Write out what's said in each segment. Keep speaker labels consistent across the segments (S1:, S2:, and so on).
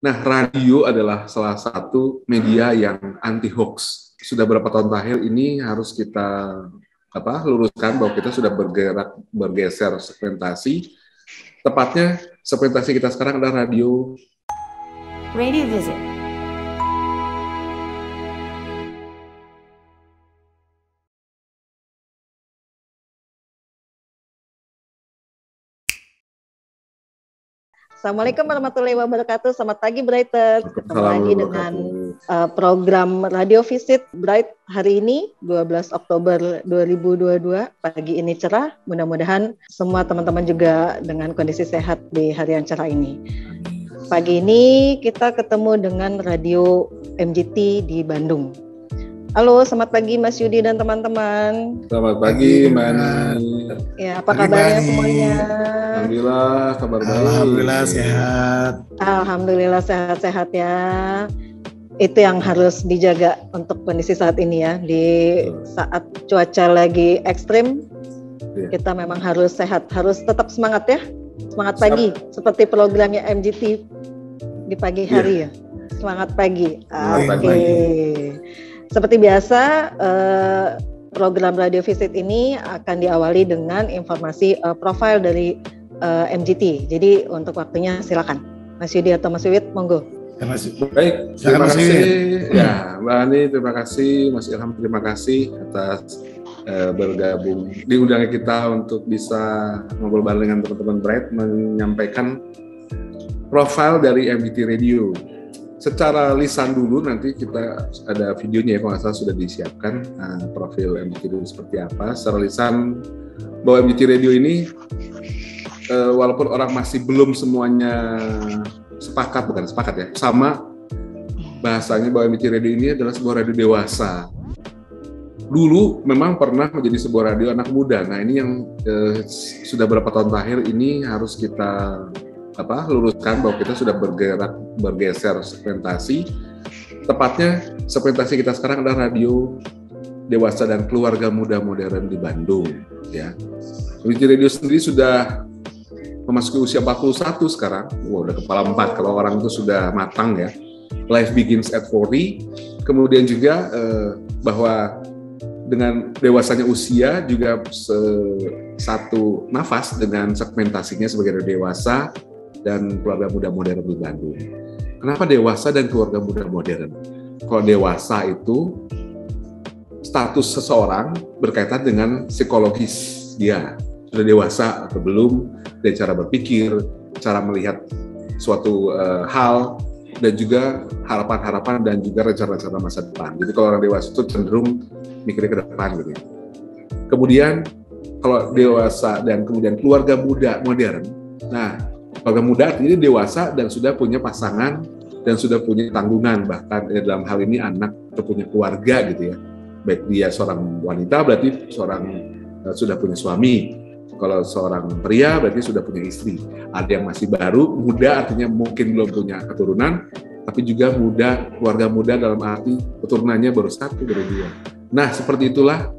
S1: Nah, radio adalah salah satu media yang anti hoax. Sudah beberapa tahun terakhir ini harus kita luruskan bahwa kita sudah bergeser segmentasi. Tepatnya segmentasi kita sekarang adalah radio.
S2: Radio Visit.
S3: Assalamualaikum warahmatullahi wabarakatuh. Selamat pagi Brighters. Ketemu lagi dengan program Radio Visit Bright hari ini 12 Oktober 2022. Pagi ini cerah. Mudah-mudahan semua teman-teman juga dengan kondisi sehat di hari yang cerah ini. Pagi ini kita ketemu dengan Radio MGT di Bandung. Halo, selamat pagi Mas Yudi dan teman-teman.
S1: Selamat pagi Mbak Ani.
S3: Ya, apa kabarnya semuanya?
S1: Alhamdulillah, kabar baik.
S4: Alhamdulillah sehat.
S3: Alhamdulillah sehat-sehat ya. Itu yang harus dijaga untuk kondisi saat ini ya. Di saat cuaca lagi ekstrim, kita memang harus sehat, harus tetap semangat ya. Semangat pagi, seperti programnya MGT di pagi hari ya. Semangat pagi. Oke. Seperti biasa, program Radio Visit ini akan diawali dengan informasi profil dari MGT. Jadi untuk waktunya silakan, Mas Yudi atau Mas Wiwit, monggo.
S1: Baik, terima kasih. Ya, Mbak Ani, terima kasih. Mas Ilham, terima kasih atas bergabung diundangnya kita untuk bisa ngobrol bareng dengan teman-teman Bright menyampaikan profil dari MGT Radio. Secara lisan dulu, nanti kita ada videonya ya, kalau nggak salah sudah disiapkan profil MGT Radio seperti apa. Secara lisan bahwa MGT Radio ini walaupun orang masih belum semuanya bukan sepakat ya, sama bahasanya bahwa MGT Radio ini adalah sebuah radio dewasa. Dulu memang pernah menjadi sebuah radio anak muda. Nah ini yang sudah beberapa tahun terakhir ini harus kita luruskan bahwa kita sudah bergeser segmentasi. Tepatnya segmentasi kita sekarang adalah radio dewasa dan keluarga muda modern di Bandung ya. MGT Radio sendiri sudah memasuki usia 41 sekarang. Udah kepala 4 kalau orang itu sudah matang ya. Life begins at 40. Kemudian juga bahwa dengan dewasanya usia juga satu nafas dengan segmentasinya sebagai radio dewasa dan keluarga muda modern di Bandung. Kenapa dewasa dan keluarga muda modern? Kalau dewasa itu status seseorang berkaitan dengan psikologis dia sudah dewasa atau belum, dari cara berpikir, cara melihat suatu hal, dan juga harapan-harapan dan juga rencana-rencana masa depan. Jadi kalau orang dewasa itu cenderung mikirnya ke depan gitu. Kemudian kalau dewasa dan kemudian keluarga muda modern, nah keluarga muda artinya dewasa dan sudah punya pasangan dan sudah punya tanggungan, bahkan dalam hal ini anak atau punya keluarga gitu ya. Baik dia seorang wanita berarti sudah punya suami. Kalau seorang pria berarti sudah punya istri. Ada yang masih baru, muda artinya mungkin belum punya keturunan, tapi juga muda, keluarga muda dalam arti keturunannya baru 1, baru 2. Nah seperti itulah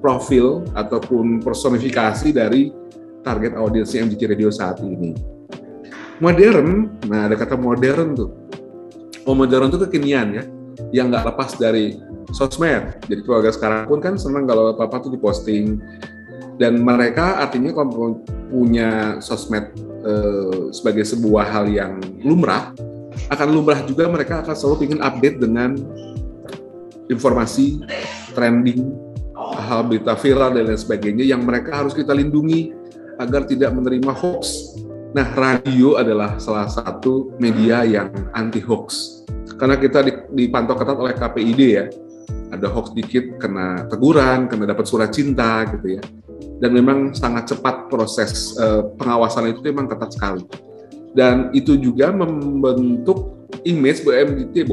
S1: profil ataupun personifikasi dari target audiensnya MGT Radio saat ini. Modern, nah ada kata modern tuh. Modern tuh kekinian ya, yang nggak lepas dari sosmed. Jadi keluarga sekarang pun kan senang kalau apa-apa tuh diposting. Dan mereka artinya kalau punya sosmed sebagai sebuah hal yang lumrah, akan lumrah juga mereka akan selalu ingin update dengan informasi, trending, hal berita viral dan lain sebagainya yang mereka harus kita lindungi agar tidak menerima hoax. Nah, radio adalah salah satu media yang anti hoax. Karena kita dipantau ketat oleh KPID ya. Ada hoax dikit kena teguran, kena dapat surat cinta gitu ya. Dan memang sangat cepat proses pengawasan itu memang ketat sekali. Dan itu juga membentuk image MGT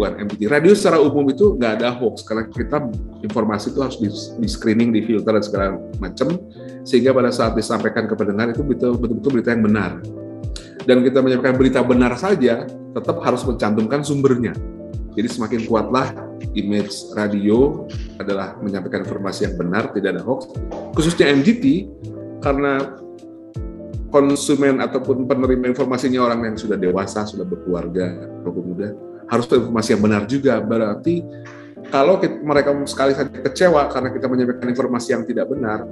S1: radio secara umum itu nggak ada hoax karena kita informasi itu harus di screening, di filter dan segala macam sehingga pada saat disampaikan ke pendengar itu betul-betul berita yang benar. Dan kita menyampaikan berita benar saja tetap harus mencantumkan sumbernya. Jadi semakin kuatlah image radio adalah menyampaikan informasi yang benar, tidak ada hoax. Khususnya MGT karena konsumen ataupun penerima informasinya orang yang sudah dewasa, sudah berkeluarga, atau muda, harus informasi yang benar juga. Berarti kalau mereka sekali saja kecewa karena kita menyampaikan informasi yang tidak benar,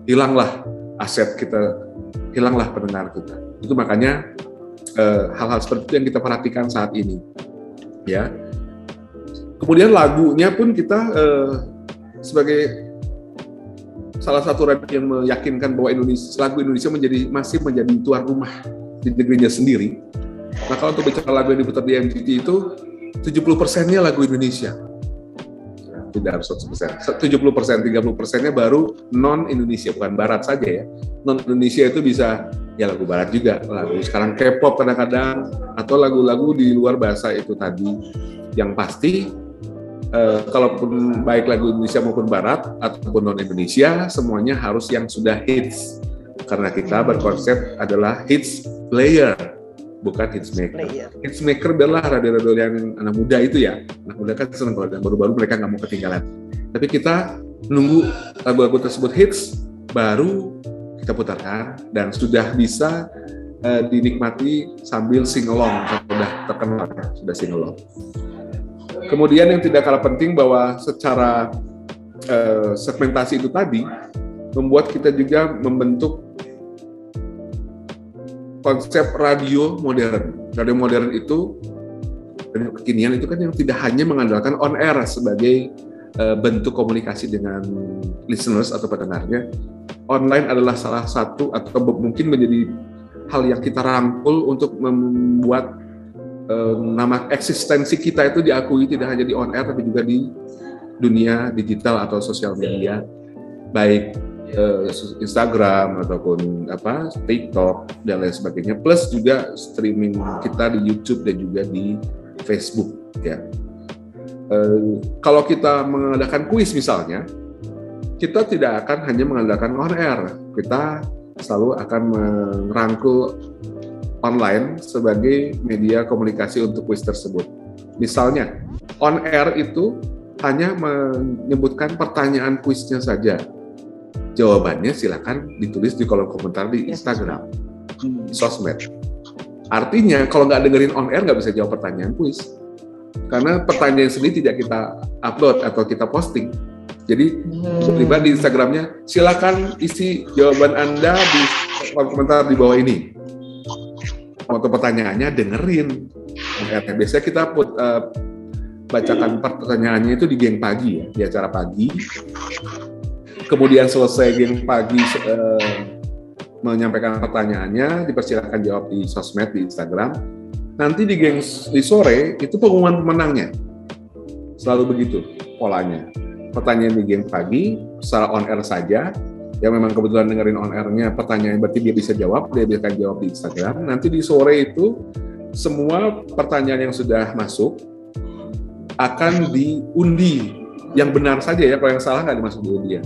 S1: hilanglah aset kita, hilanglah pendengar kita. Itu makanya hal-hal seperti itu yang kita perhatikan saat ini. Ya. Kemudian lagunya pun kita sebagai salah satu radio yang meyakinkan bahwa lagu Indonesia masih menjadi tuan rumah di negerinya sendiri. Maka untuk bicara lagu yang diputar di MGT itu 70%-nya lagu Indonesia. Tidak harus 100%. 70%, 30%-nya baru non-Indonesia, bukan Barat saja ya. Non-Indonesia itu bisa ya lagu Barat juga, lagu sekarang K-pop kadang-kadang, atau lagu-lagu di luar bahasa itu tadi. Yang pasti kalaupun baik lagu Indonesia maupun Barat ataupun non-Indonesia, semuanya harus yang sudah hits. Karena kita berkonsep adalah hits player, bukan hits maker. Hits maker adalah radio-radio yang anak muda itu ya. Anak muda kan senang kalau yang baru-baru mereka nggak mau ketinggalan. Tapi kita nunggu lagu-lagu tersebut hits, baru kita putarkan dan sudah bisa dinikmati sambil sing-along. Sudah terkenal, sudah sing-along. Kemudian yang tidak kalah penting bahwa secara segmentasi itu tadi membuat kita juga membentuk konsep radio modern. Radio modern itu, radio kekinian itu kan yang tidak hanya mengandalkan on air sebagai bentuk komunikasi dengan listeners atau pendengarnya. Online adalah salah satu atau mungkin menjadi hal yang kita rangkul untuk membuat nama eksistensi kita itu diakui tidak hanya di on air tapi juga di dunia digital atau sosial media, baik Instagram ataupun TikTok dan lain sebagainya, plus juga streaming kita di YouTube dan juga di Facebook ya. Kalau kita mengadakan kuis misalnya, kita tidak akan hanya mengadakan on air, kita selalu akan merangkul online sebagai media komunikasi untuk kuis tersebut. Misalnya, on air itu hanya menyebutkan pertanyaan kuisnya saja. Jawabannya silakan ditulis di kolom komentar di Instagram, di sosmed. Artinya, kalau nggak dengerin on air nggak bisa jawab pertanyaan kuis. Karena pertanyaan sendiri tidak kita upload atau kita posting. Jadi, tiba di Instagramnya, silakan isi jawaban Anda di kolom komentar di bawah ini. Waktu pertanyaannya dengerin. Biasanya kita bacakan pertanyaannya itu di geng pagi ya, di acara pagi. Kemudian selesai geng pagi menyampaikan pertanyaannya, dipersilakan jawab di sosmed di Instagram. Nanti di sore itu pengumuman pemenangnya. Selalu begitu polanya. Pertanyaan di geng pagi secara on air saja. Yang memang kebetulan dengerin on air-nya pertanyaan berarti dia bisa jawab, dia bisa jawab di Instagram. Nanti di sore itu semua pertanyaan yang sudah masuk akan diundi yang benar saja ya, kalau yang salah nggak dimasuk di undian.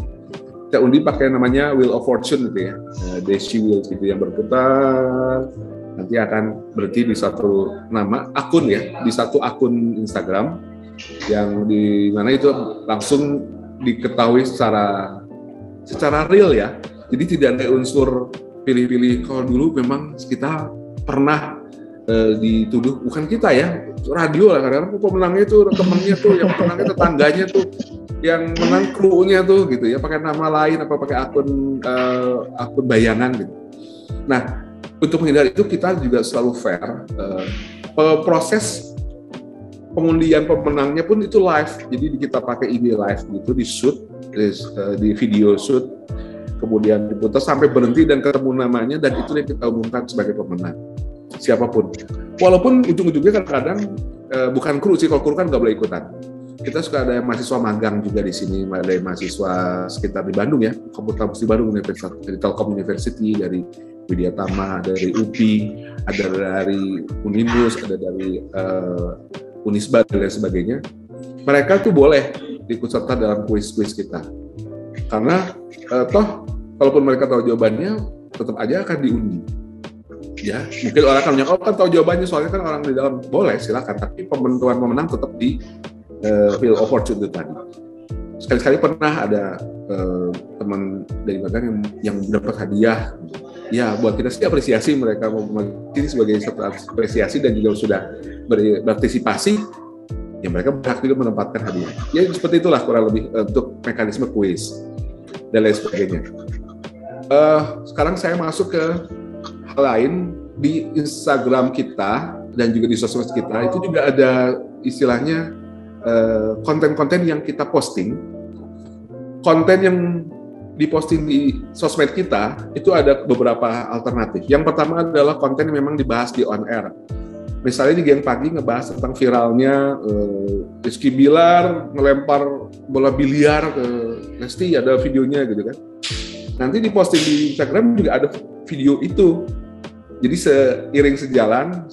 S1: Kita undi pakai namanya Wheel of Fortune gitu ya, Daisy Wheel gitu yang berputar, nanti akan berarti di satu nama akun ya, di satu akun Instagram yang di mana itu langsung diketahui secara real ya, jadi tidak ada unsur pilih-pilih. Kalau dulu memang kita pernah dituduh, bukan kita ya, radio lah kadang-kadang pemenangnya tuh temannya tuh, yang menangnya tetangganya tuh, yang menang krunya tuh gitu ya, pakai nama lain apa pakai akun bayangan gitu. Nah, untuk menghindari itu kita juga selalu fair. Proses pengundian pemenangnya pun itu live, jadi kita pakai IG live gitu, di shoot, di video shoot, kemudian diputar sampai berhenti dan ketemu namanya, dan itu yang kita umumkan sebagai pemenang siapapun. Walaupun ujung-ujungnya kadang-kadang bukan kru sih, kalau kru kan nggak boleh ikutan. Kita suka ada mahasiswa magang juga di sini, ada mahasiswa sekitar di Bandung ya, kampus di Bandung, Universitas dari Telkom University, dari Widyatama, dari UPI, ada dari Uninus, ada dari Unisba dan lain sebagainya. Mereka tuh boleh ikut serta dalam kuis-kuis kita. Karena toh kalaupun mereka tahu jawabannya, tetap aja akan diundi. Ya, mungkin orang akan menyangka, kan tahu jawabannya, soalnya kan orang di dalam, boleh silakan, tapi penentuan pemenang tetap di Wheel of Fortune itu tadi. Sekali-sekali pernah ada teman dari magang yang dapat hadiah ya buat kita sih apresiasi mereka ini sebagai satu apresiasi dan juga sudah berpartisipasi, ya mereka berhak juga menempatkan hadiah. Ya seperti itulah kurang lebih untuk mekanisme kuis dan lain sebagainya. Sekarang saya masuk ke hal lain. Di Instagram kita dan juga di sosmed kita itu juga ada istilahnya konten-konten yang kita posting. Konten yang diposting di sosmed kita itu ada beberapa alternatif. Yang pertama adalah konten yang memang dibahas di on air. Misalnya di Geng Pagi ngebahas tentang viralnya Rizky Bilar ngelempar bola biliar ke Lesti, ada videonya gitu kan. Nanti diposting di Instagram juga ada video itu. Jadi seiring sejalan,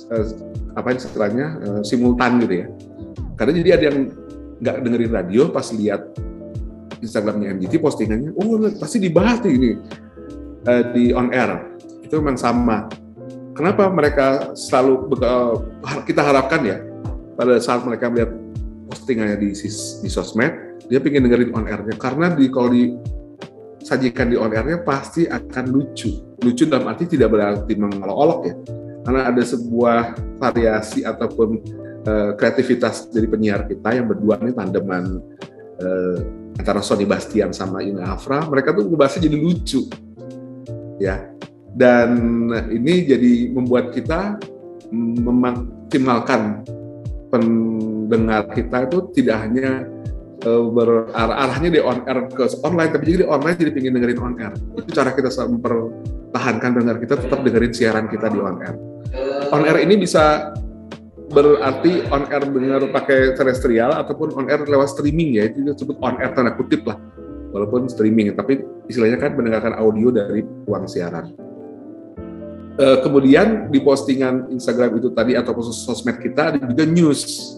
S1: istilahnya simultan gitu ya. Karena jadi ada yang nggak dengerin radio pas lihat Instagramnya MGT postingannya, pasti dibahas nih ini di on air. Itu memang sama. Kenapa mereka selalu kita harapkan ya pada saat mereka melihat postingannya di sosmed, dia pengen dengerin on air-nya karena kalau disajikan di on air-nya pasti akan lucu. Lucu dalam arti tidak berarti mengolok-olok ya, karena ada sebuah variasi ataupun kreativitas dari penyiar kita yang berdua ini tandeman antara Sony Bastian sama Ina Afra. Mereka tuh ngebahasnya jadi lucu ya, dan ini jadi membuat kita memaksimalkan pendengar kita itu tidak hanya arahnya di on air ke online, tapi juga di online jadi pengen dengerin on air. Itu cara kita mempertahankan pendengar kita tetap dengerin siaran kita di on air. On air ini bisa berarti on air dengar pakai terestrial ataupun on air lewat streaming ya, itu disebut on air tanda kutip lah, walaupun streaming, tapi istilahnya kan mendengarkan audio dari ruang siaran. Kemudian di postingan Instagram itu tadi ataupun sosmed kita ada juga news.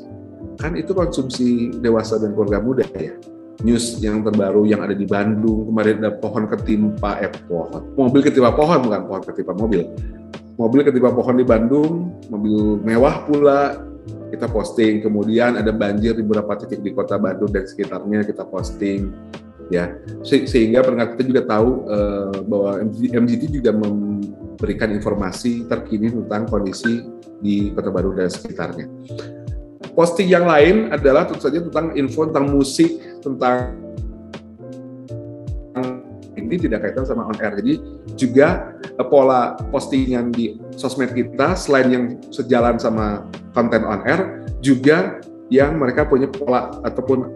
S1: Kan itu konsumsi dewasa dan keluarga muda ya. News yang terbaru yang ada di Bandung, kemarin ada mobil ketimpa pohon, bukan pohon ketimpa mobil. Mobil ketimpa pohon di Bandung, mobil mewah pula, kita posting. Kemudian ada banjir di beberapa titik di kota Bandung dan sekitarnya, kita posting. Ya, sehingga pendengar kita juga tahu bahwa MGT juga memberikan informasi terkini tentang kondisi di kota Bandung dan sekitarnya. Posting yang lain adalah tentu saja tentang info tentang musik, tentang ini tidak kaitan sama on air. Jadi juga pola postingan di sosmed kita selain yang sejalan sama konten on air, juga yang mereka punya pola ataupun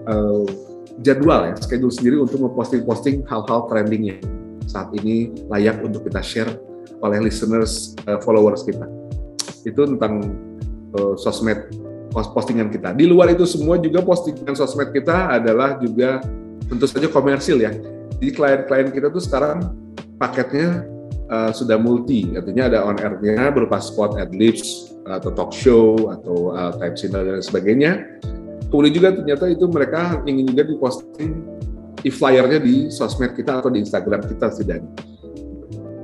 S1: jadwal ya, schedule sendiri untuk memposting hal-hal trending yang saat ini layak untuk kita share oleh listeners, followers kita. Itu tentang sosmed postingan kita. Di luar itu semua juga postingan sosmed kita adalah juga tentu saja komersil ya. Jadi klien-klien kita tuh sekarang paketnya sudah multi, artinya ada on air-nya berupa spot ad-libs atau talk show atau type signal dan sebagainya. Kemudian juga ternyata itu mereka ingin juga diposting flyer-nya di sosmed kita atau di Instagram kita setidaknya.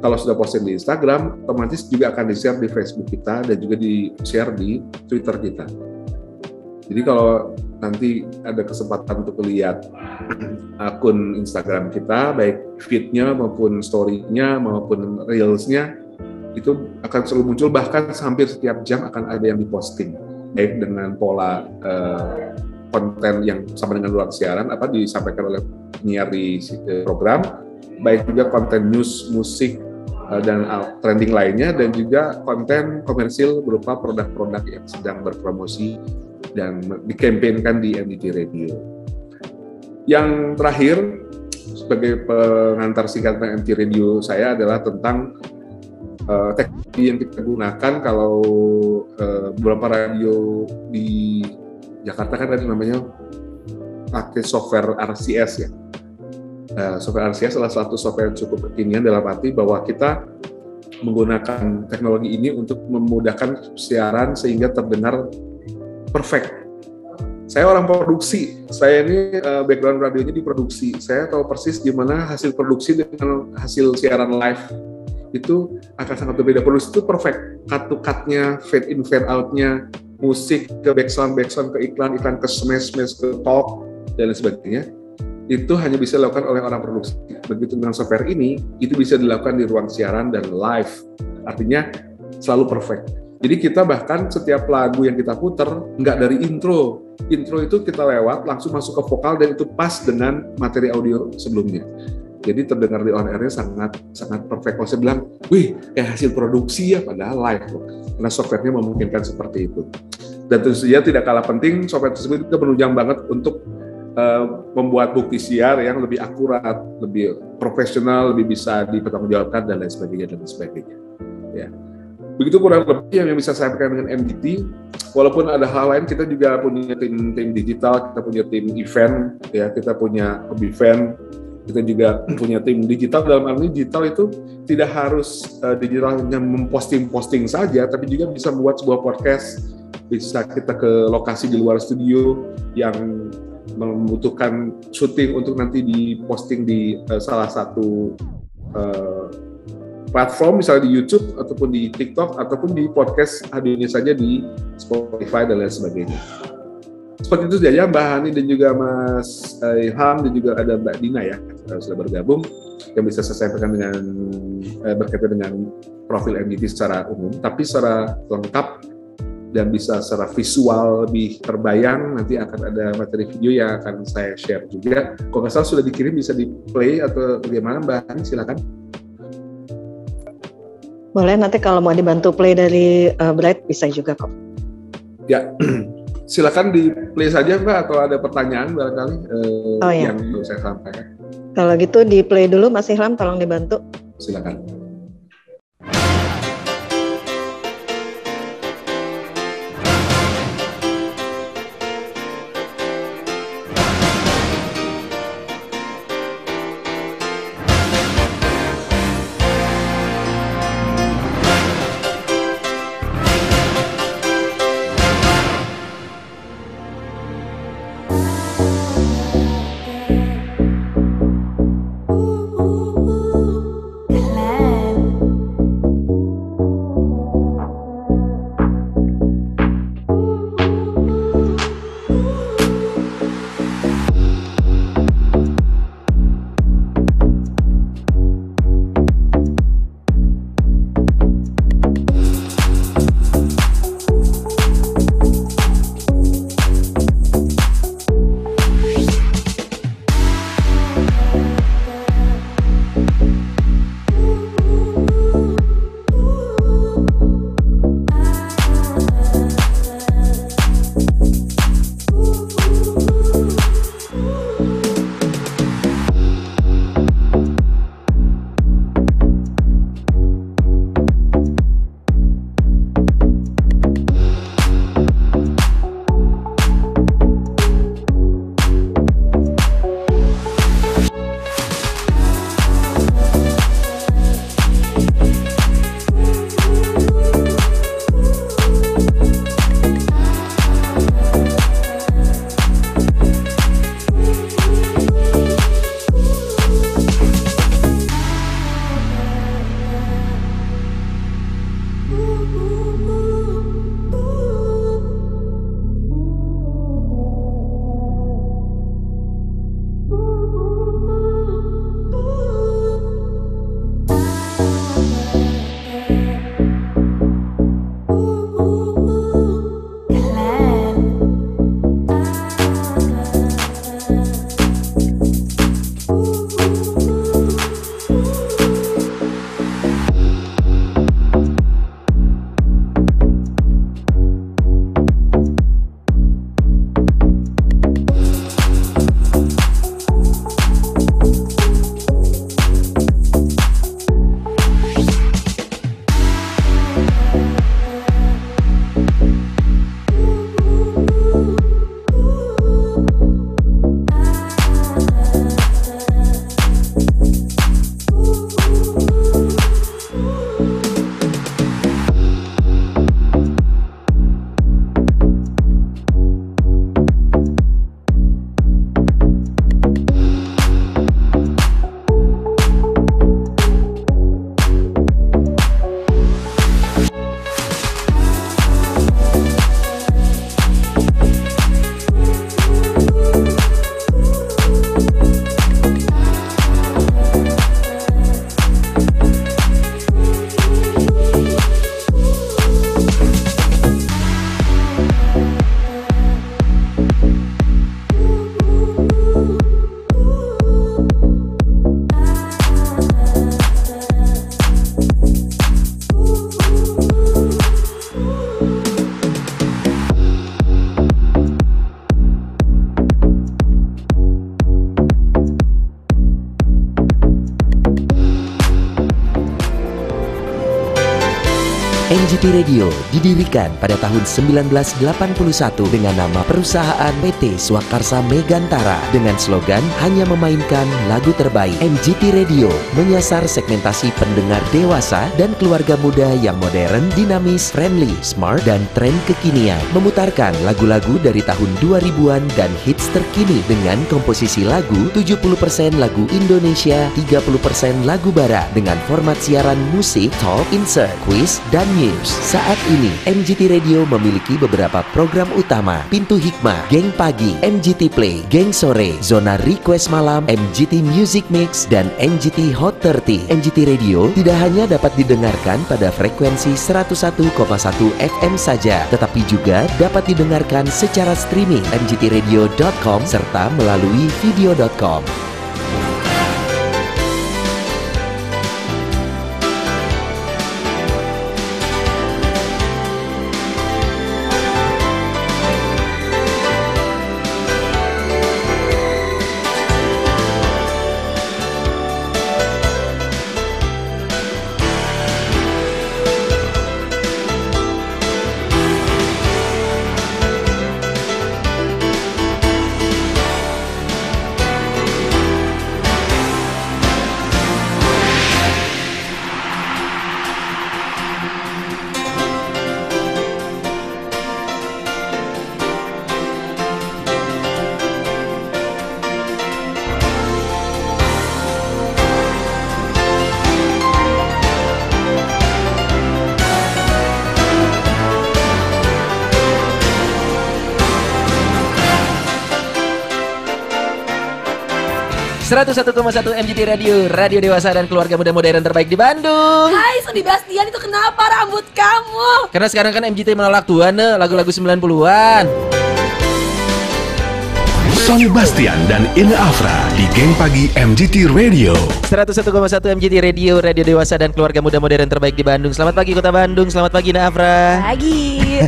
S1: Kalau sudah posting di Instagram, otomatis juga akan di-share di Facebook kita dan juga di-share di Twitter kita. Jadi kalau nanti ada kesempatan untuk lihat akun Instagram kita, baik feed-nya maupun story-nya maupun reels-nya, itu akan selalu muncul, bahkan hampir setiap jam akan ada yang diposting, baik dengan pola konten yang sama dengan luar siaran, disampaikan oleh penyiar di program, baik juga konten news, musik, dan trending lainnya, dan juga konten komersil berupa produk-produk yang sedang berpromosi dan dikampanyekan di MGT Radio. Yang terakhir, sebagai pengantar singkat tentang MGT Radio saya adalah tentang teknologi yang kita gunakan kalau beberapa radio di Jakarta kan ada namanya pakai software RCS ya. Software RCS adalah satu software yang cukup kekinian dalam arti bahwa kita menggunakan teknologi ini untuk memudahkan siaran sehingga terdengar perfect. Saya orang produksi, saya ini background radionya di produksi. Saya tahu persis gimana hasil produksi dengan hasil siaran live itu akan sangat berbeda. Produksi itu perfect, cut to cut-nya, fade in fade out-nya, musik ke background ke iklan ke smash ke talk dan lain sebagainya. itu hanya bisa dilakukan oleh orang produksi. Begitu dengan software ini, itu bisa dilakukan di ruang siaran dan live. Artinya selalu perfect. Jadi kita bahkan setiap lagu yang kita puter nggak dari intro. Intro itu kita lewat langsung masuk ke vokal dan itu pas dengan materi audio sebelumnya. Jadi terdengar di on air-nya sangat perfect. Kalau saya bilang, wih, kayak hasil produksi ya, padahal live loh. Karena software-nya memungkinkan seperti itu. Dan tentu saja tidak kalah penting, software tersebut juga menunjang banget untuk membuat bukti siar yang lebih akurat, lebih profesional, lebih bisa dipertanggungjawabkan dan lain sebagainya. Ya. Begitu kurang lebih yang bisa saya sampaikan dengan MDT. Walaupun ada hal lain, kita juga punya tim digital, kita punya tim event, ya, kita punya event, kita juga punya tim digital. Dalam hal ini digital itu tidak harus digital hanya memposting saja, tapi juga bisa membuat sebuah podcast, bisa kita ke lokasi di luar studio yang membutuhkan syuting untuk nanti diposting di salah satu platform, misalnya di YouTube ataupun di TikTok ataupun di podcast hadirnya saja di Spotify dan lain sebagainya. Seperti itu saja Mbak Hani dan juga Mas Ilham dan juga ada Mbak Dina ya sudah bergabung yang bisa saya sampaikan dengan berkaitan dengan profil MDT secara umum, tapi secara lengkap dan bisa secara visual lebih terbayang, nanti akan ada materi video yang akan saya share juga. Kalau nggak salah sudah dikirim, bisa di play atau bagaimana Mbak Hani, silakan.
S3: Boleh, nanti kalau mau dibantu play dari Bright bisa juga kok.
S1: Ya, silakan di play saja Mbak, atau ada pertanyaan barangkali yang mau saya sampaikan.
S3: Kalau gitu di play dulu Mas Ilham, tolong dibantu.
S1: Silakan.
S2: Glad
S5: MGT Radio didirikan pada tahun 1981 dengan nama perusahaan PT Swakarsa Megantara dengan slogan hanya memainkan lagu terbaik. MGT Radio menyasar segmentasi pendengar dewasa dan keluarga muda yang modern, dinamis, friendly, smart, dan tren kekinian. Memutarkan lagu-lagu dari tahun 2000-an dan hits terkini dengan komposisi lagu 70% lagu Indonesia, 30% lagu barat dengan format siaran musik, talk, insert, quiz, dan news. Saat ini, MGT Radio memiliki beberapa program utama: Pintu Hikmah, Geng Pagi, MGT Play, Geng Sore, Zona Request Malam, MGT Music Mix, dan MGT Hot 30. MGT Radio tidak hanya dapat didengarkan pada frekuensi 101,1 FM saja, tetapi juga dapat didengarkan secara streaming mgtradio.com serta melalui video.com.
S6: .1 MGT Radio, radio dewasa dan keluarga muda modern terbaik di Bandung.
S7: Hai Sony Bastian, itu kenapa rambut kamu?
S6: Karena sekarang kan MGT menolak tuan lagu-lagu 90-an.
S8: Sony Bastian dan Ina Afra di Geng Pagi MGT Radio.
S6: 101,1 MGT Radio, radio dewasa dan keluarga muda modern terbaik di Bandung. Selamat pagi Kota Bandung, selamat pagi Ina Afra.
S7: Pagi.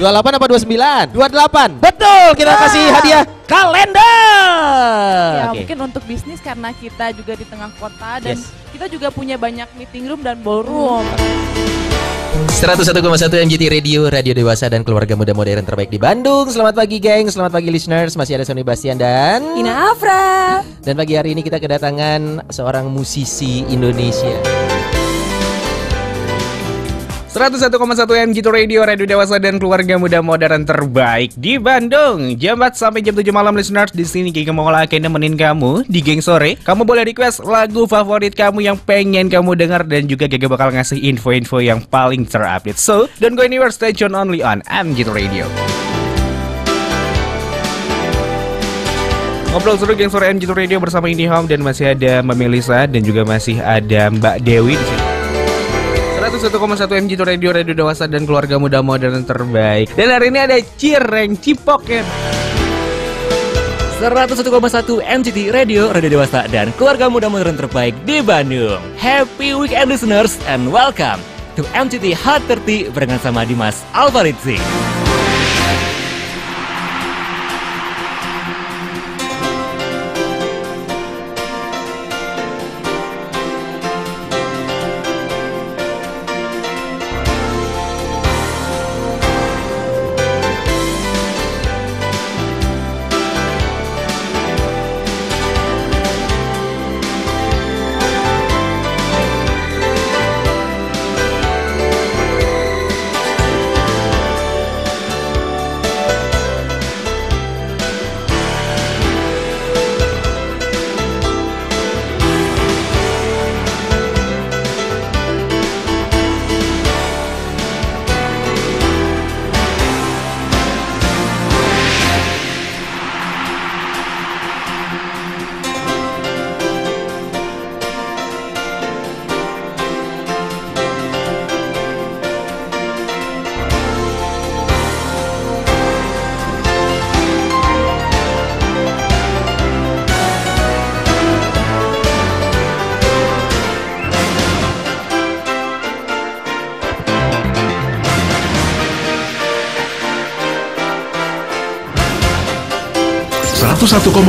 S6: 28 apa 29? 28. Betul, kita kasih hadiah kalender.
S7: Ya mungkin untuk bisnis karena kita juga di tengah kota dan kita juga punya banyak meeting room dan ballroom.
S6: 101,1 MGT Radio, radio dewasa dan keluarga muda modern terbaik di Bandung. Selamat pagi geng, selamat pagi listeners. Masih ada Sony Bastian dan
S7: Ina Afra.
S6: Dan pagi hari ini kita kedatangan seorang musisi Indonesia.
S9: 101,1 MGT Radio, radio dewasa dan keluarga muda modern terbaik di Bandung. Jam 4 sampai jam 7 malam listeners, di sini Geng Mola akan nemenin kamu di Geng Sore. Kamu boleh request lagu favorit kamu yang pengen kamu dengar dan juga Geng bakal ngasih info-info yang paling terupdate. So, don't go anywhere, stay tune only on MGT Radio. Ngobrol seru Geng Sore MGT Radio bersama Indi Home dan masih ada Mbak Melisa dan juga masih ada Mbak Dewi di sini. 101,1 MGT Radio, radio dewasa dan keluarga muda modern terbaik. Dan hari ini ada Cireng Cipoket.
S10: 101,1 MGT Radio, radio dewasa dan keluarga muda modern terbaik di Bandung. Happy weekend listeners and welcome to MGT Hot 30 barengan sama Dimas Alvarizzi.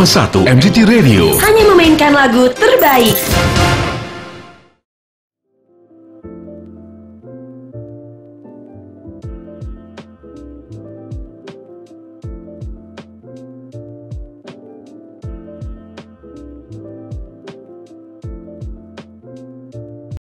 S8: .1 MGT Radio.
S2: Hanya memainkan lagu terbaik.